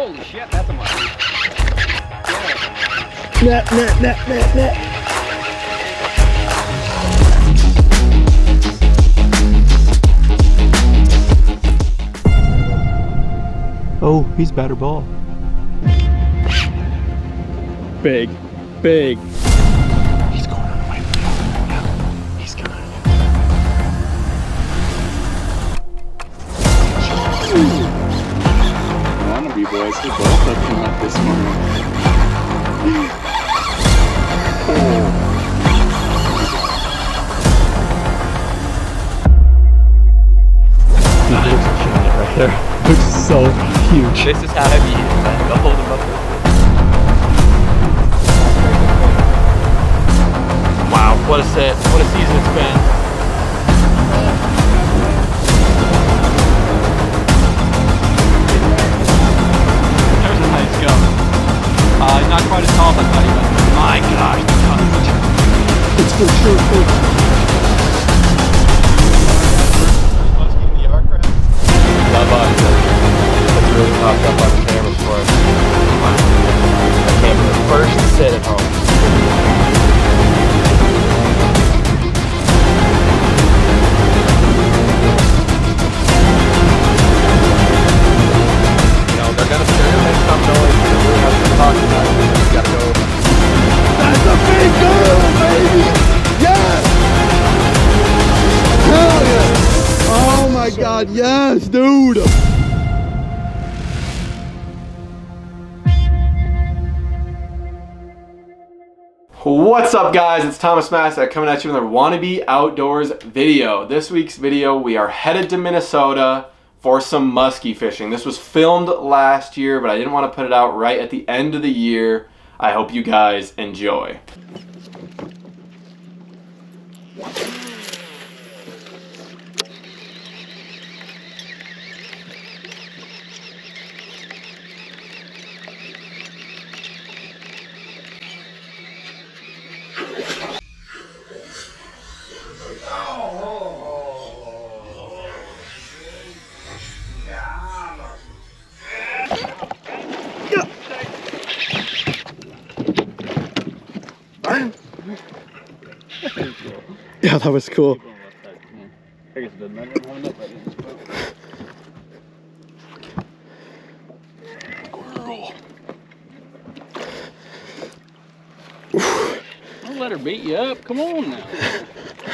Holy shit, that's a musky. Net, net, net, net, net. Oh, he's better ball. Big, big. He's going on the way. Yeah, he's gone. Wannabe boys, they both have come up this morning. Right there. Looks so huge. This is how heavy he is, man. Go hold him up there. Wow, what a set. What a season it's been. There's a nice go. He's not quite as tall as I thought he was. My gosh, the tonnage. It's for sure. Love us. It's really popped up on camera for us. Wow. That came from the first sit at home. You know, they're gonna make some noise. They really have to talk about it. You gotta go. That's a big girl, baby! Yes! Hell yeah! Oh my god, yes, dude! What's up guys, it's Thomas Massa coming at you with another Wannabe Outdoors video. This week's video, we are headed to Minnesota for some muskie fishing. This was filmed last year, but I didn't want to put it out right at the end of the year. I hope you guys enjoy. Yeah, that was cool. Don't let her beat you up. Come on now.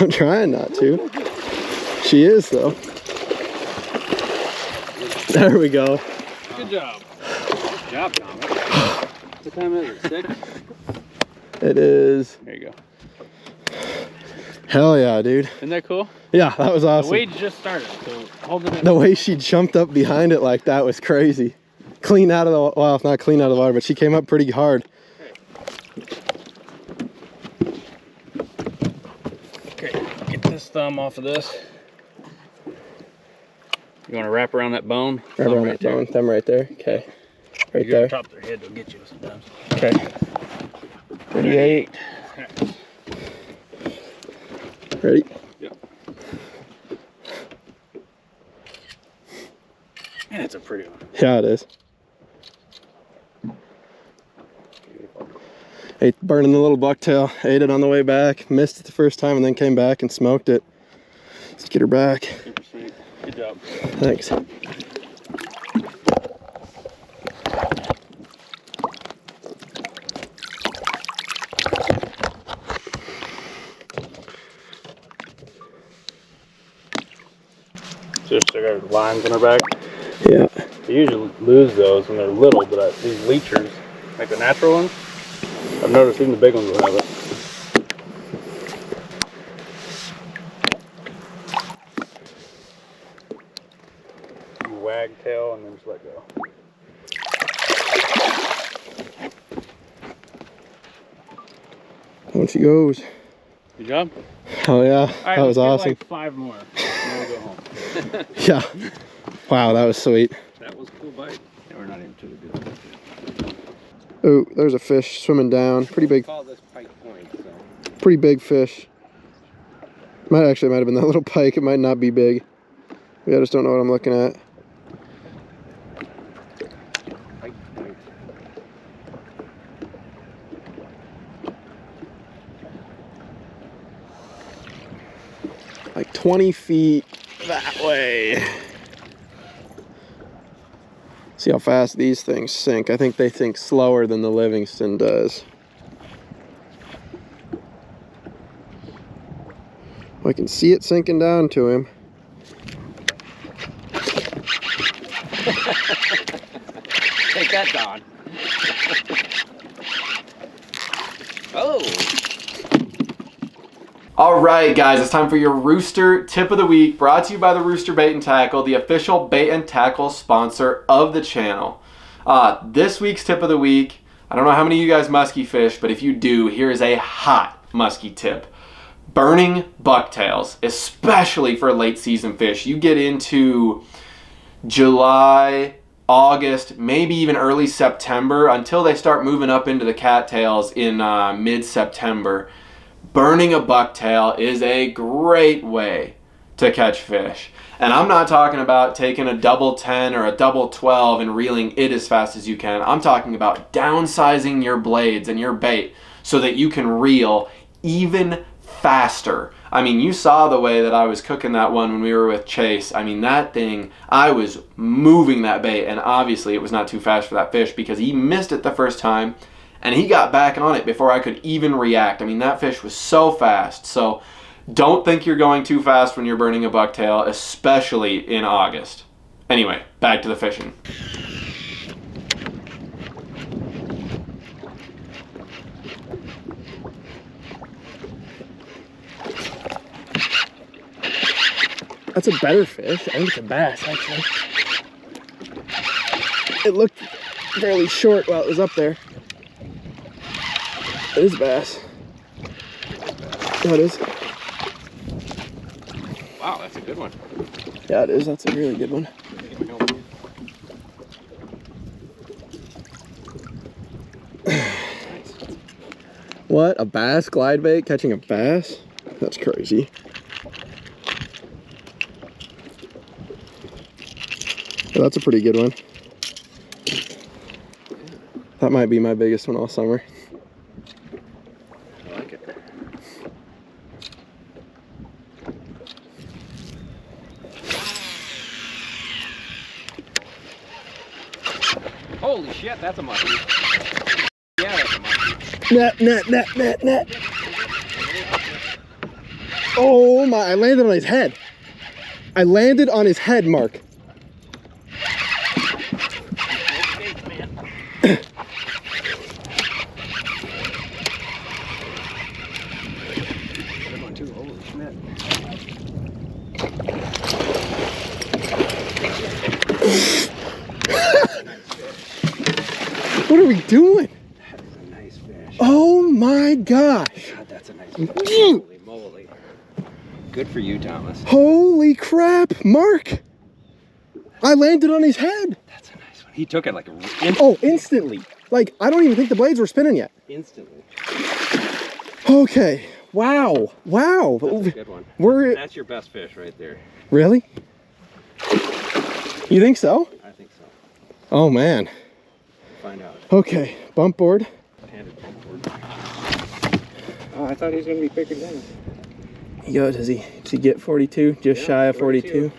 I'm trying not to. She is though. There we go. Good job. Good job, Thomas. What time is it? 6? It is. There you go. Hell yeah, dude. Isn't that cool? Yeah, that was awesome. The wade just started, so hold it in. The way she jumped up behind it like that was crazy. Clean out of the, well, not clean out of the water, but she came up pretty hard. Okay, get this thumb off of this. You want to wrap around that bone? Right around that bone, thumb right there. Okay, right there. Top of their head, they'll get you sometimes. Okay. 38. Ready? Yep. And it's a pretty one. Yeah, it is. Ate burning the little bucktail. Ate it on the way back. Missed it the first time and then came back and smoked it. Let's get her back. Super sweet. Good job. Thanks. Just they got lines on their back. Yeah. They usually lose those when they're little, but these leechers, like the natural ones, I've noticed even the big ones will have it. You wag tail and then just let go. Once she goes. Good job. Oh yeah, All right, that was awesome. Like 5 more. Then we'll go home. Yeah. Wow, that was sweet. That was a cool bite. Yeah, we're not even too good. Oh, there's a fish swimming down. Pretty big. Call this Pike Point. So. Pretty big fish. Might have been that little pike. It might not be big. I just don't know what I'm looking at. Pike 20 feet that way. See how fast these things sink. I think they sink slower than the Livingston does. I can see it sinking down to him. Take that, Don. Oh. All right, guys, it's time for your Rooster Tip of the Week, brought to you by the Rooster Bait and Tackle, the official bait and tackle sponsor of the channel. This week's Tip of the Week, I don't know how many of you guys musky fish, but if you do, here is a hot musky tip. Burning bucktails, especially for late season fish. You get into July, August, maybe even early September, until they start moving up into the cattails in mid-September. Burning a bucktail is a great way to catch fish. And I'm not talking about taking a double 10 or a double 12 and reeling it as fast as you can. I'm talking about downsizing your blades and your bait so that you can reel even faster. I mean, you saw the way that I was cooking that one when we were with Chase. I mean, that thing, I was moving that bait, and obviously it was not too fast for that fish because he missed it the first time and he got back on it before I could even react. I mean, that fish was so fast. So don't think you're going too fast when you're burning a bucktail, especially in August. Anyway, back to the fishing. That's a better fish. I think it's a bass, actually. It looked fairly short while it was up there. It is a bass. Yeah, it is. Wow, that's a good one. Yeah, it is. That's a really good one. What? A bass glide bait catching a bass? That's crazy. Yeah, that's a pretty good one. That might be my biggest one all summer. I like it. Holy shit, that's a musky. Yeah, that's a musky. Net. Oh my, I landed on his head. I landed on his head, Mark. What are we doing? That is a nice fish. Oh my gosh. God, that's a nice fish. Holy moly. Good for you, Thomas. Holy crap, Mark. I landed on his head. That's a nice one. He took it like instantly. Like, I don't even think the blades were spinning yet. instantly. Okay. Wow. Wow. That's a good one. That's your best fish right there. Really? You think so? I think so. Oh man. Find out. Okay, bump board. Handed bump board. Oh, I thought he was gonna be bigger than. Yo, does he get 42? Just shy of 42.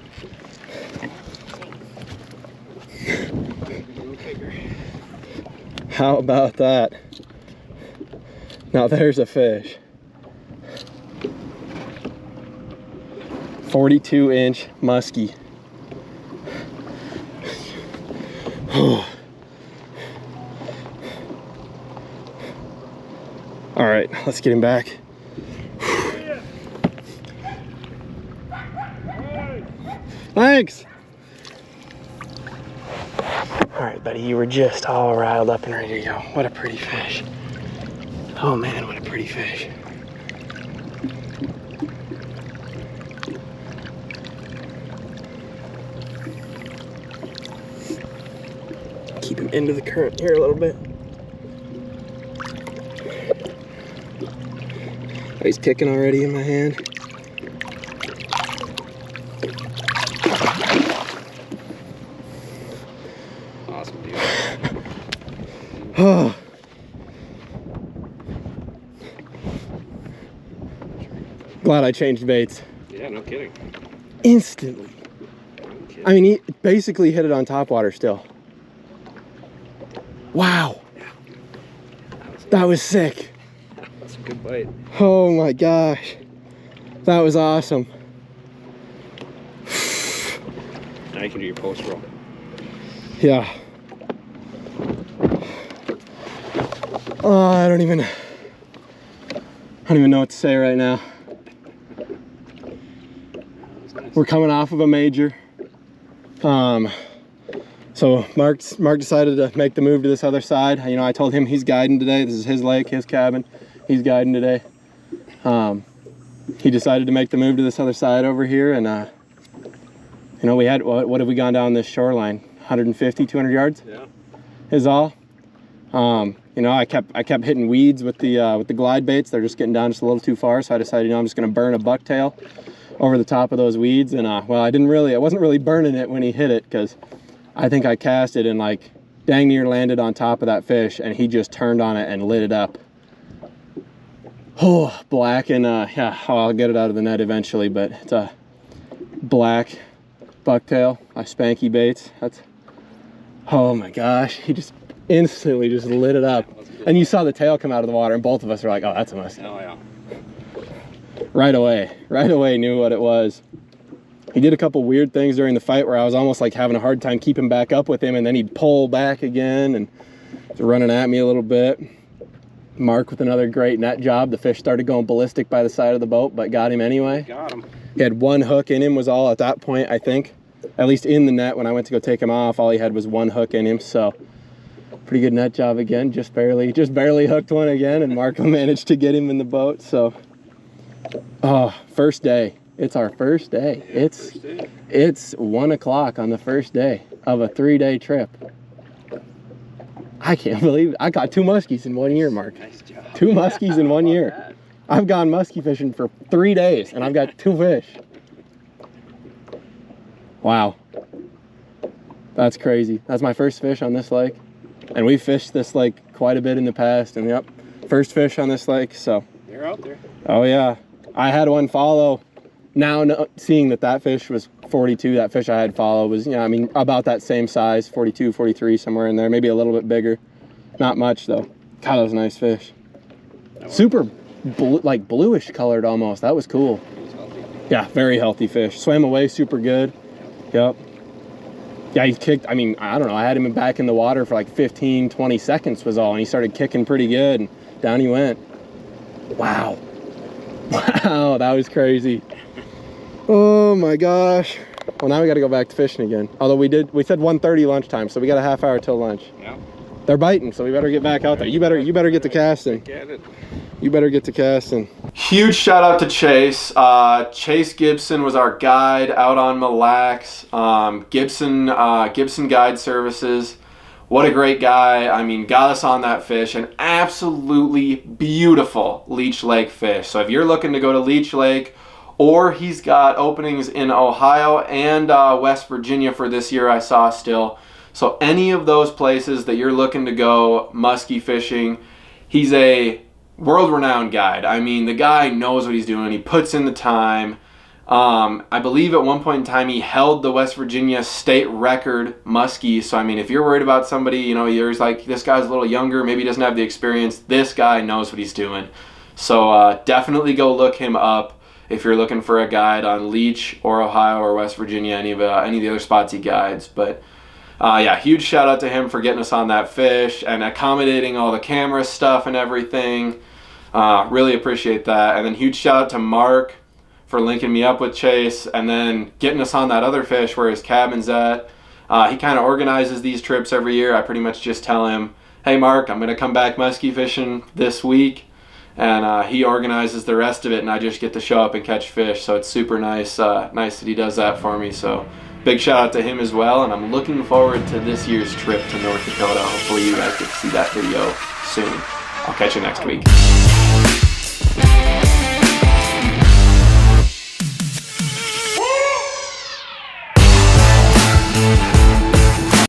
How about that? Now there's a fish. 42-inch musky. All right, let's get him back. Thanks. All right, buddy, you were just all riled up and ready to go. What a pretty fish. Oh man, what a pretty fish. Keep him into the current here a little bit. Oh, he's kicking already in my hand. Awesome, dude. Oh. Glad I changed baits. Yeah, no no kidding. Instantly. No kidding. I mean, he basically hit it on top water still. Wow. That was sick. That's a good bite. Oh my gosh. That was awesome. Now you can do your post roll. Yeah. Oh, I don't even know what to say right now. We're coming off of a major. So Mark decided to make the move to this other side. You know, I told him he's guiding today. This is his lake, his cabin. He's guiding today. He decided to make the move to this other side over here, and you know, we had, what have we gone down this shoreline? 150, 200 yards? Yeah. Is all. You know, I kept hitting weeds with the glide baits. They're just getting down just a little too far, so I decided, you know, I'm just gonna burn a bucktail over the top of those weeds. And well, I wasn't really burning it when he hit it, because I think I cast it and like dang near landed on top of that fish, and he just turned on it and lit it up. Oh, black, and yeah, I'll get it out of the net eventually, but it's a black bucktail, my Spanky baits. That's, oh my gosh, he just instantly just lit it up. And you saw the tail come out of the water, and both of us were like, oh, that's a muskie. Oh yeah. Right away knew what it was. He did a couple weird things during the fight where I was almost like having a hard time keeping back up with him, and then he'd pull back again and was running at me a little bit. Mark with another great net job. The fish started going ballistic by the side of the boat, but got him anyway. Got him. He had one hook in him, was all at that point, I think. At least in the net when I went to go take him off, all he had was one hook in him. So pretty good net job again. Just barely hooked one again, and Marco managed to get him in the boat. So, oh, first day. It's our first day. Yeah, It's 1 o'clock on the first day of a 3-day trip. I can't believe it. I got 2 muskies in 1 year, Mark. Nice job. 2 muskies in 1 year. That? I've gone muskie fishing for 3 days, and I've got 2 fish. Wow. That's crazy. That's my first fish on this lake. And we've fished this lake quite a bit in the past, and yep, first fish on this lake, so. You're out there. Oh yeah. I had one follow. Now seeing that fish was 42, that fish I had follow was, you know, I mean, about that same size, 42, 43, somewhere in there, maybe a little bit bigger. Not much though. God, that was a nice fish. Super like bluish colored almost. That was cool. Yeah, very healthy fish. Swam away super good. Yep. Yeah, he kicked, I mean, I don't know, I had him back in the water for like 15, 20 seconds was all, and he started kicking pretty good, and down he went. Wow. Wow, that was crazy. Oh my gosh. Well, now we got to go back to fishing again. Although we said 1:30 lunchtime, so we got a half hour till lunch. Yeah. They're biting, so we better get back out there. You better get to casting. Get it. You better get to casting. Huge shout out to Chase. Chase Gibson was our guide out on Mille Lacs. Gibson Guide Services. What a great guy. I mean, got us on that fish. An absolutely beautiful Leech Lake fish. So if you're looking to go to Leech Lake, or he's got openings in Ohio and West Virginia for this year, I saw still. So any of those places that you're looking to go muskie fishing, he's a world-renowned guide. I mean, the guy knows what he's doing. He puts in the time. I believe at one point in time he held the West Virginia state record muskie. So I mean, if you're worried about somebody, you know, you're like, this guy's a little younger, maybe he doesn't have the experience, this guy knows what he's doing. So definitely go look him up if you're looking for a guide on Leech or Ohio or West Virginia, any of the other spots he guides. But yeah, huge shout out to him for getting us on that fish and accommodating all the camera stuff and everything. Really appreciate that. And then huge shout out to Mark for linking me up with Chase and then getting us on that other fish where his cabin's at. He kind of organizes these trips every year. I pretty much just tell him, hey Mark, I'm going to come back muskie fishing this week. And he organizes the rest of it, and I just get to show up and catch fish. So it's super nice, nice that he does that for me. So big shout out to him as well. And I'm looking forward to this year's trip to North Dakota. Hopefully you guys get to see that video soon. I'll catch you next week.